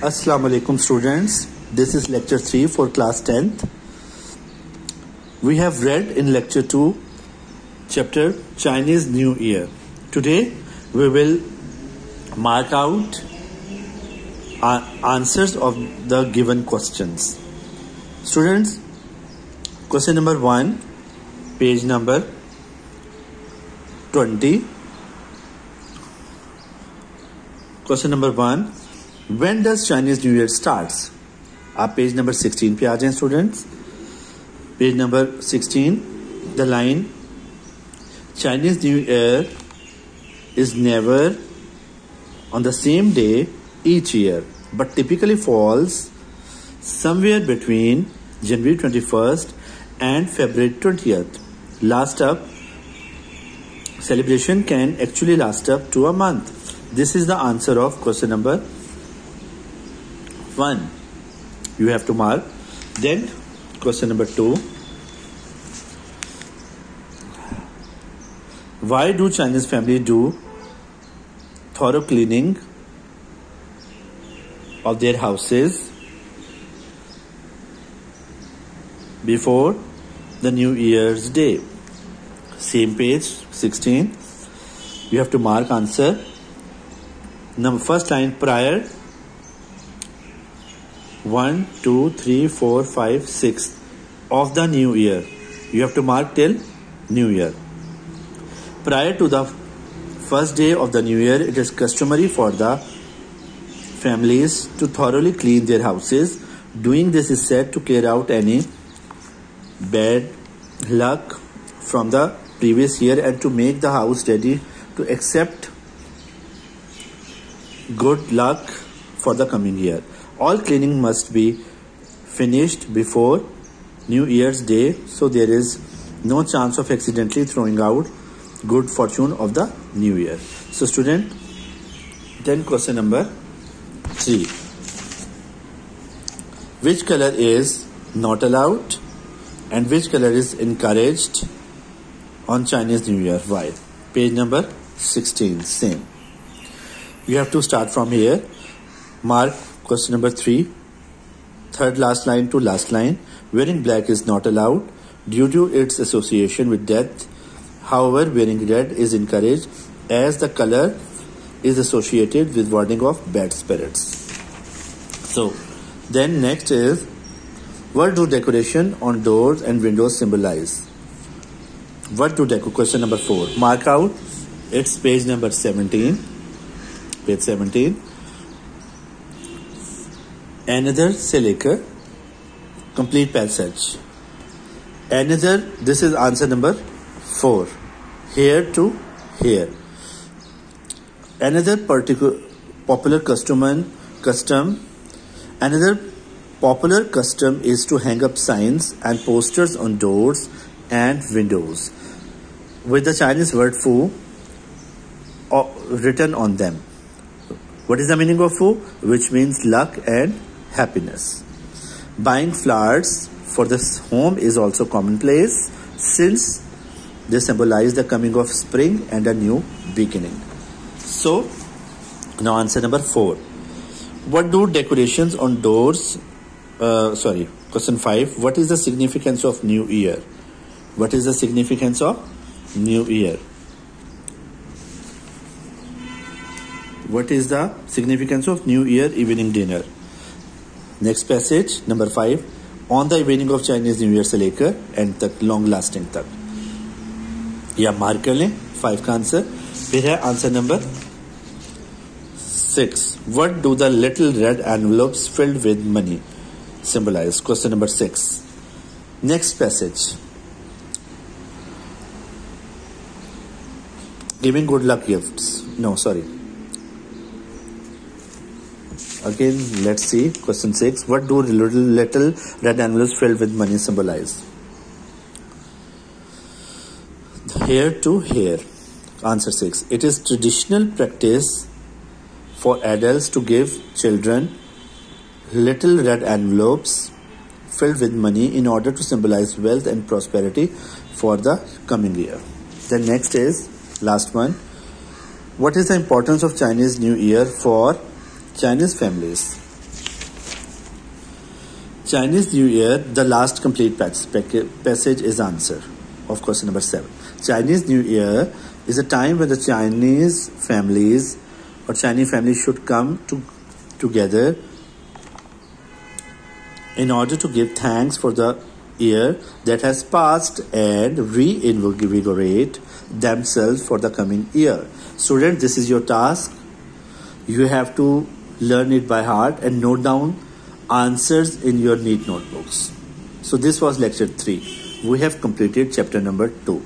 Assalamu alaikum students. This is lecture 3 for class 10th. We have read in lecture 2 chapter Chinese New Year. Today we will mark out answers of the given questions. Students, question number 1, page number 20. Question number 1, when does Chinese New Year starts? आप page number 16 पे आ जाएं students. Page number 16, the line Chinese New Year is never on the same day each year but typically falls somewhere between January 21st and February 20th. Last up, celebration can actually last up to a month. This is the answer of question number 1. You have to mark. Then question number 2. Why do Chinese family do thorough cleaning of their houses before the New Year's Day? Same page 16. You have to mark answer. Number first line, prior 1, 2, 3, 4, 5, 6 of the new year. You have to mark till New Year. Prior to the first day of the new year, it is customary for the families to thoroughly clean their houses. Doing this is said to clear out any bad luck from the previous year and to make the house ready to accept good luck for the coming year. All cleaning must be finished before New Year's Day, so there is no chance of accidentally throwing out good fortune of the new year. So student, then question number 3. Which color is not allowed and which color is encouraged on Chinese New Year? Why? Page number 16, same. You have to start from here. Mark question number 3, third last line to last line. Wearing black is not allowed due to its association with death. However, wearing red is encouraged as the color is associated with warding off bad spirits. So, then next is, what do decoration on doors and windows symbolize? What do question number 4. Mark out. It's page number 17. Page 17. Another से लेकर complete passage. Another, this is answer number 4. Here to here. Another popular custom is to hang up signs and posters on doors and windows with the Chinese word fu written on them. What is the meaning of fu? Which means luck and happiness. Buying flowers for this home is also commonplace since they symbolize the coming of spring and a new beginning. So, now answer number 4. What do decorations on doors, question 5. What is the significance of New Year? What is the significance of New Year? What is the significance of New Year evening dinner? Next passage, number 5. On the evening of Chinese New Year से लेकर and तक, long lasting तक. या mark कर लें 5 का answer. फिर है answer number 6. What do the little red envelopes filled with money symbolize? Question number 6. Next passage. Giving good luck gifts. No, sorry. Again, let's see. Question 6. What do little red envelopes filled with money symbolize? Here to here. Answer 6. It is traditional practice for adults to give children little red envelopes filled with money in order to symbolize wealth and prosperity for the coming year. Then next is last one. What is the importance of Chinese New Year for Chinese families? Chinese New Year, the last complete passage is answer of question number 7. Chinese New Year is a time when the Chinese families or Chinese families should come together in order to give thanks for the year that has passed and reinvigorate themselves for the coming year. Students, this is your task. You have to learn it by heart and note down answers in your neat notebooks. So this was lecture 3. We have completed chapter number 2.